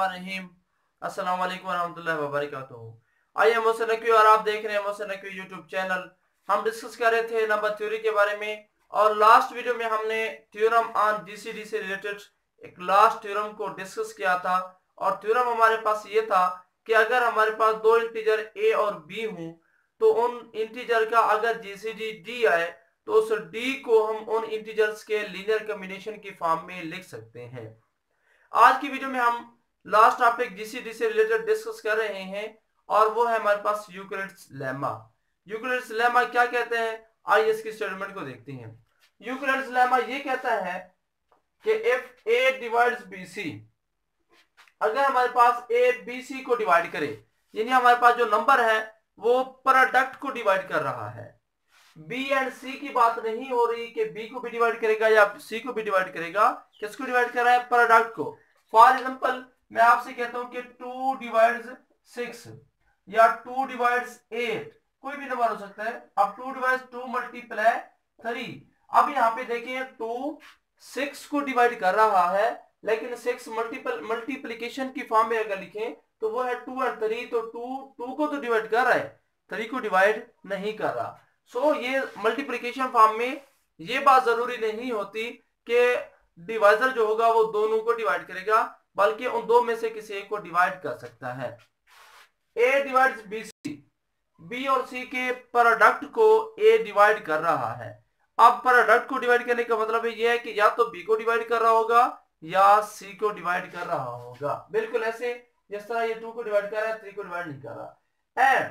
रहीम। अस्सलाम वालेकुम वरहमतुल्लाहि वबरकातुहू। आइए मोहसिन नकवी और आप देख रहे हैं मोहसिन नकवी यूट्यूब चैनल। हम डिस्कस कर रहे थे नंबर थ्योरी के बारे में और लास्ट वीडियो में हमने थ्योरम ऑन जीसीडी से रिलेटेड एक लास्ट थ्योरम को डिस्कस किया था। और थ्योरम हमारे पास ये था कि अगर हमारे पास दो इंटीजर ए और बी हों तो उन इंटीजर का अगर जीसीडी डी आए तो उस डी को हम उन इंटीजर्स के लीनियर कॉम्बिनेशन की फॉर्म में लिख सकते हैं। आज की वीडियो में हम लास्ट टॉपिक जीसीडी से रिलेटेड डिस्कस कर रहे हैं और वो है हमारे पास यूक्लिड्स लेमा। यूक्लिड्स लेमा क्या कहते हैं, आइए इसकी स्टेटमेंट को देखते हैं। यूक्लिड्स लेमा ये कहता है कि इफ ए डिवाइड्स बीसी, अगर हमारे पास ए बीसी को डिवाइड करे, यानी हमारे पास जो नंबर है वो प्रोडक्ट को डिवाइड कर रहा है। बी एंड सी की बात नहीं हो रही कि बी को भी डिवाइड करेगा या सी को भी डिवाइड करेगा। किसको डिवाइड कर रहा है? प्रोडक्ट को। फॉर एग्जांपल मैं आपसे कहता हूं कि 2 डिवाइड्स 6 या 2 डिवाइड्स 8, कोई भी नंबर हो सकता है। अब 2 डिवाइड्स 2 मल्टीप्लाई 3। अब यहाँ पे देखिए 2 6 को डिवाइड कर रहा है, लेकिन 6 मल्टीप्लिकेशन की फॉर्म में अगर लिखें तो वो है 2 और 3, तो 2 को तो डिवाइड कर रहा है, 3 को डिवाइड नहीं कर रहा। सो ये मल्टीप्लिकेशन फॉर्म में ये बात जरूरी नहीं होती कि डिवाइजर जो होगा वो दोनों को डिवाइड करेगा, बल्कि उन दो में से किसी एक को डिवाइड कर सकता है। A divides B C, B और सी के प्रोडक्ट को ए डिवाइड कर रहा है। अब प्रोडक्ट को डिवाइड करने का मतलब ये है कि या तो बी को डिवाइड कर रहा होगा या सी को डिवाइड कर रहा होगा, बिल्कुल ऐसे जिस तरह ये 2 को डिवाइड कर रहा है, 3 को डिवाइड नहीं कर रहा। एंड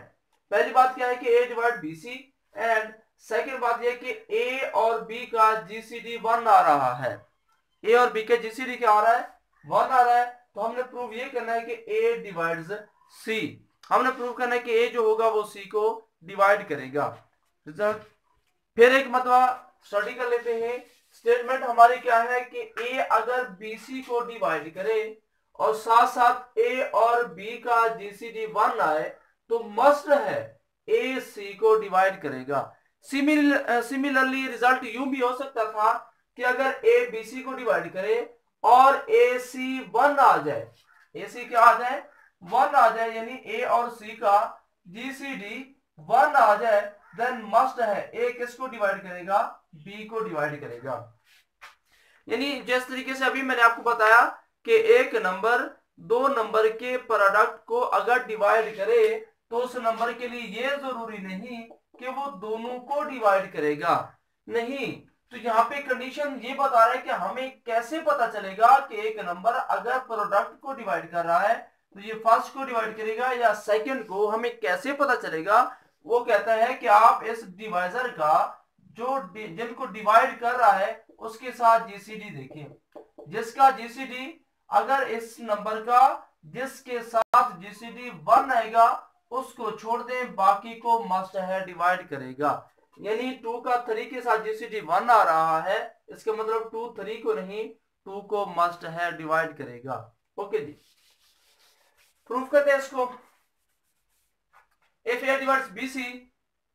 पहली बात क्या है कि A divide B C, and second बात यह कि ए और बी का जीसीडी 1 आ रहा है। ए और बी का जीसीडी क्या आ रहा है? 1 आ रहा है। तो हमने प्रूव ये करना है कि ए डिवाइड्स सी, हमने प्रूव करना है कि ए जो होगा वो सी को डिवाइड करेगा। फिर एक मतवा स्टडी कर लेते हैं। स्टेटमेंट हमारी क्या है कि ए अगर बीसी को डिवाइड करे और साथ साथ ए और बी का जीसीडी 1 आए तो मस्ट है ए सी को डिवाइड करेगा। सिमिलरली रिजल्ट यूं भी हो सकता था कि अगर ए बी सी को डिवाइड करे और ए सी 1 आ जाए, ए सी क्या आ जाए? 1 आ जाए, यानी ए और सी का जीसीडी 1 आ जाए, देन मस्ट है ए किसको डिवाइड करेगा? बी को डिवाइड करेगा। यानी जिस तरीके से अभी मैंने आपको बताया कि एक नंबर दो नंबर के प्रोडक्ट को अगर डिवाइड करे तो उस नंबर के लिए ये जरूरी नहीं कि वो दोनों को डिवाइड करेगा, नहीं। तो यहाँ पे कंडीशन ये बता रहा है कि हमें कैसे पता चलेगा कि एक नंबर अगर प्रोडक्ट को डिवाइड कर रहा है तो ये फर्स्ट को डिवाइड करेगा या सेकंड को, हमें कैसे पता चलेगा? वो कहता है कि आप इस डिवाइजर का जो जिनको डिवाइड कर रहा है उसके साथ जीसीडी देखें। जिसका जीसीडी अगर इस नंबर का जिसके साथ जीसीडी 1 आएगा उसको छोड़ दें, बाकी को मस्ट है डिवाइड करेगा। यानी 2 का 3 के साथ जीसीडी 1 आ रहा है, इसका मतलब 2 3 को नहीं 2 को मस्ट है डिवाइड करेगा। ओके जी, प्रूफ करते हैं इसको। If A divides BC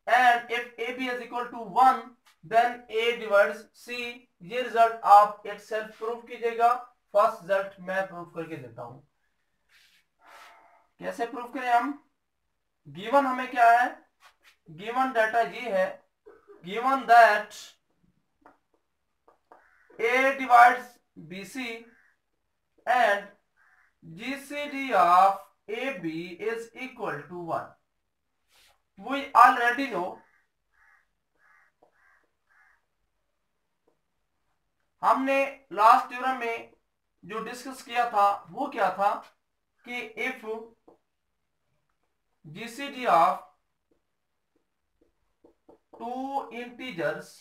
and if A B is equal to 1 then A divides C. ये रिजल्ट आप एक सेल्फ प्रूफ कीजिएगा। फर्स्ट रिजल्ट मैं प्रूफ करके देता हूं। कैसे प्रूफ करें हम? गिवन हमें क्या है? गिवन डाटा ये है, given that A divides BC and GCD of AB is equal to 1. We already know, हमने लास्ट थ्योरम में जो डिस्कस किया था वो क्या था कि if GCD of 2 integers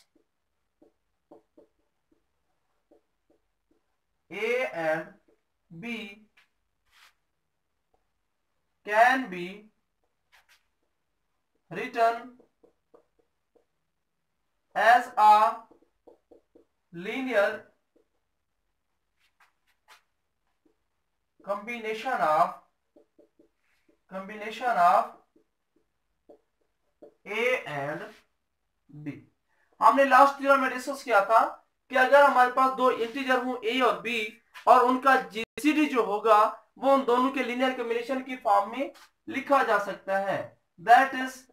A and B can be written as a linear combination of A and B। हमने लास्ट थ्योरम में डिस्कस किया था कि अगर हमारे पास दो इंटीजर हो A और B और उनका जीसीडी जो होगा वो उन दोनों के लीनियर कॉम्बिनेशन की फॉर्म में लिखा जा सकता है। दैट इज,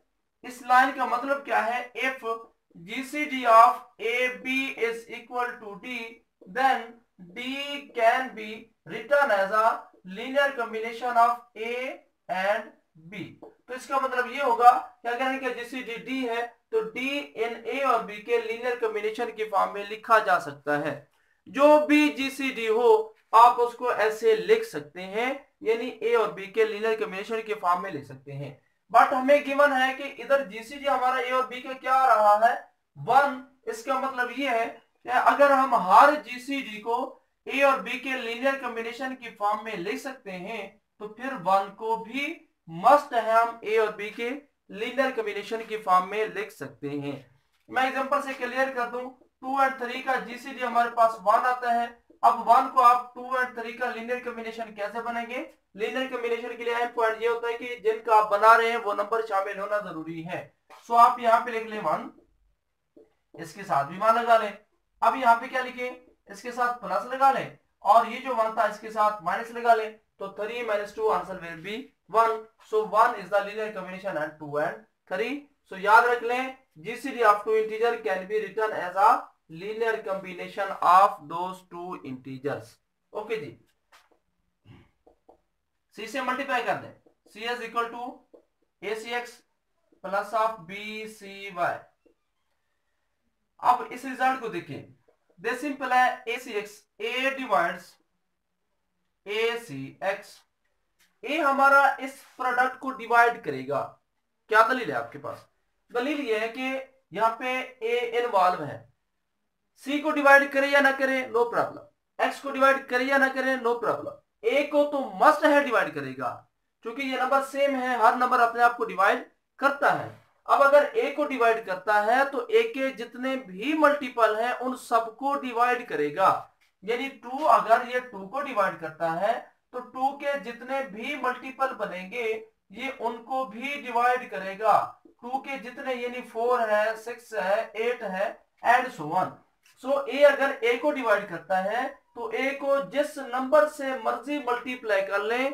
इस लाइन का मतलब क्या है, if GCD of A B is equal to D, then D can be written as a linear combination of A and B. तो इसका मतलब ये होगा कि अगर इनका जीसीडी डी है तो डी इन ए और बी के लीनियर कॉम्बिनेशन की फॉर्म में लिखा जा सकता है। जो भी जीसीडी हो आप उसको ऐसे लिख सकते हैं, यानी ए और बी के लीनियर कॉम्बिनेशन के फॉर्म में लिख सकते हैं। बट हमें गिवन है कि इधर जीसीडी हमारा ए और बी का क्या आ रहा है, 1। इसका मतलब ये है कि अगर हम हर जीसीडी को ए और बी के लीनियर कॉम्बिनेशन की फॉर्म में लिख सकते हैं तो फिर 1 को भी मस्ट है हम ए और बी के लीनियर कॉम्बिनेशन की फॉर्म में लिख सकते हैं। मैं एग्जांपल से क्लियर कर दूं, 2 और 3 का जीसीडी हमारे पास 1 आता है। अब 1 को आप 2 और 3 का लीनियर कॉम्बिनेशन कैसे बनेंगे, लीनियर कॉम्बिनेशन के लिए अहम पॉइंट ये होता है कि जिनका आप बना रहे हैं वो नंबर शामिल होना जरूरी है। सो आप यहाँ पे लिख लें 1, इसके साथ भी मान लगा लें। अब यहाँ पे क्या लिखे, इसके साथ प्लस लगा लें, और ये जो 1 था इसके साथ माइनस लगा लें, तो 3 - 2 answer will be 1। So 1 is the linear combination and 2 and 3। So याद रख लें, GCD of 2 integer can be written as a linear combination of those 2 integers. Okay जी, सी से मल्टीप्लाई कर दें, C is equal to A C X plus of B C Y. अब इस result को देखें, दे सिंपल है, A C X, A divides A C X. ए हमारा इस प्रोडक्ट को डिवाइड करेगा। क्या दलील है आपके पास, दलील ये है कि यहाँ पे ए इन्वॉल्व है, सी को डिवाइड करे या ना करे नो प्रॉब्लम, एक्स को डिवाइड करे या ना करे नो प्रॉब्लम, ए को तो मस्ट है डिवाइड करेगा, क्योंकि ये नंबर सेम है, हर नंबर अपने आप को डिवाइड करता है। अब अगर ए को डिवाइड करता है तो ए के जितने भी मल्टीपल हैं उन सबको डिवाइड करेगा। यानी 2 अगर ये 2 को डिवाइड करता है तो 2 के जितने भी मल्टीपल बनेंगे ये उनको भी डिवाइड करेगा। 2 के जितने, यानी 4 है, 6 है, 8 है एंड सो ऑन। सो ए अगर ए को डिवाइड करता है तो ए को जिस नंबर से मर्जी मल्टीप्लाई कर ले,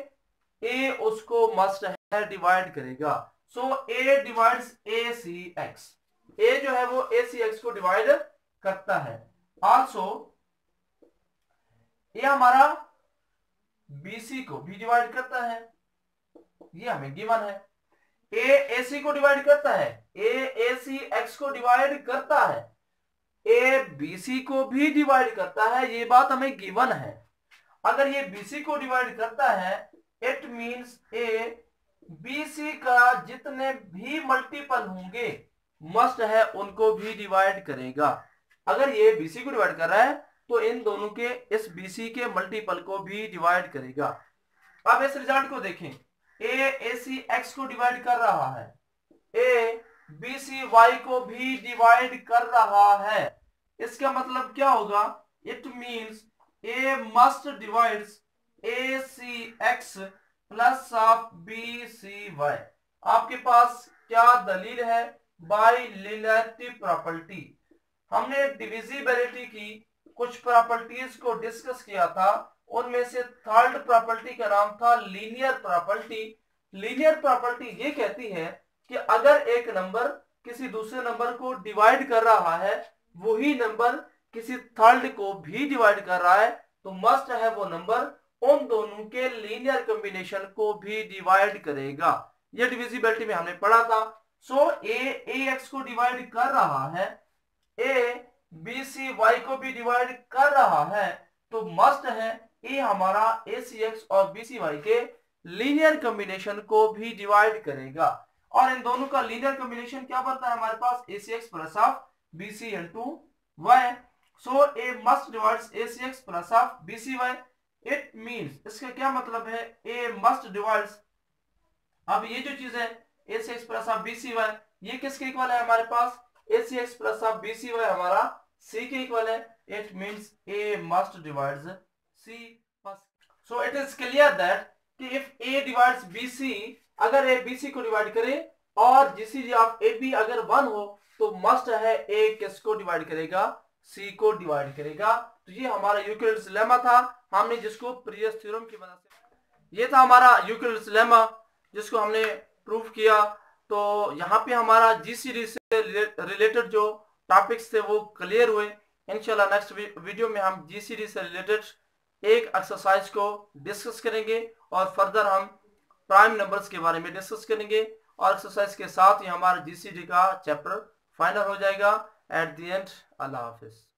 ए उसको मस्ट है डिवाइड करेगा। सो ए डिवाइड्स ए सी एक्स, ए जो है वो ए सी एक्स को डिवाइड करता है। आल्सो ये हमारा बीसी को भी डिवाइड करता है, ये हमें गिवन है। ए एसी को डिवाइड करता है, ए सी एक्स को डिवाइड करता है, ए बीसी को भी डिवाइड करता है, ये बात हमें गिवन है। अगर ये बीसी को डिवाइड करता है इट मींस ए बीसी का जितने भी मल्टीपल होंगे मस्ट है उनको भी डिवाइड करेगा। अगर ये बीसी को डिवाइड कर रहा है तो इन दोनों के, इस बीसी के मल्टीपल को भी डिवाइड करेगा। अब इस रिजल्ट को देखें, ए सी एक्स को डिवाइड कर रहा है, ए बी सी वाई को भी डिवाइड कर रहा है। इसका मतलब क्या होगा, it means A must divides A C X plus of B C Y. आपके पास क्या दलील है, बाय लिनियरिटी प्रॉपर्टी। हमने डिविजिबिलिटी की कुछ प्रॉपर्टीज को डिस्कस किया था, उनमें से थर्ड प्रॉपर्टी का नाम था लीनियर प्रॉपर्टी। लीनियर प्रॉपर्टी ये कहती है कि अगर एक नंबर किसी दूसरे नंबर को डिवाइड कर रहा है, वही नंबर किसी थर्ड को भी डिवाइड कर रहा है, तो मस्ट है वो नंबर उन दोनों के लीनियर कॉम्बिनेशन को भी डिवाइड करेगा। ये डिविजिबिलिटी में हमने पढ़ा था। सो ए एक्स को डिवाइड कर रहा है, ए बी सी वाई को भी डिवाइड कर रहा है, तो मस्ट है ए हमारा ए सी एक्स और बी सी वाई के लीनियर कॉम्बिनेशन को भी डिवाइड करेगा। और इन दोनों का लीनियर कॉम्बिनेशन क्या बनता है हमारे पास, A C X plus of B C into Y. So A must divides A C X plus of B C Y. It means, इसका क्या मतलब है, ए मस्ट डिवाइड्स, अब ये जो चीज है A C X plus of B C Y, ये किसके इक्वल है हमारे पास, A C X plus of B C Y हमारा सी के इक्वल है। It means A must divides C. So it is clear that कि if A divides B C, अगर ए बी सी को डिवाइड करे और जीसीडी ऑफ ए बी अगर 1 हो तो मस्ट है ए किसको डिवाइड करेगा, सी को डिवाइड करेगा। तो ये हमारा यूक्लिड्स लेमा था, हमने जिसको प्रीवियस थ्योरम की मदद से ये था हमारा यूक्लिड्स लेमा जिसको हमने प्रूफ किया। तो यहाँ पे हमारा जीसीडी से रिलेटेड जो टॉपिक्स थे वो क्लियर हुए। इंशाल्लाह नेक्स्ट वीडियो में हम जीसीडी से रिलेटेड एक एक्सरसाइज को डिस्कस करेंगे और फर्दर हम प्राइम नंबर्स के बारे में डिस्कस करेंगे, और एक्सरसाइज के साथ ही हमारा जीसीडी का चैप्टर फाइनल हो जाएगा। At the end, Allah Hafiz.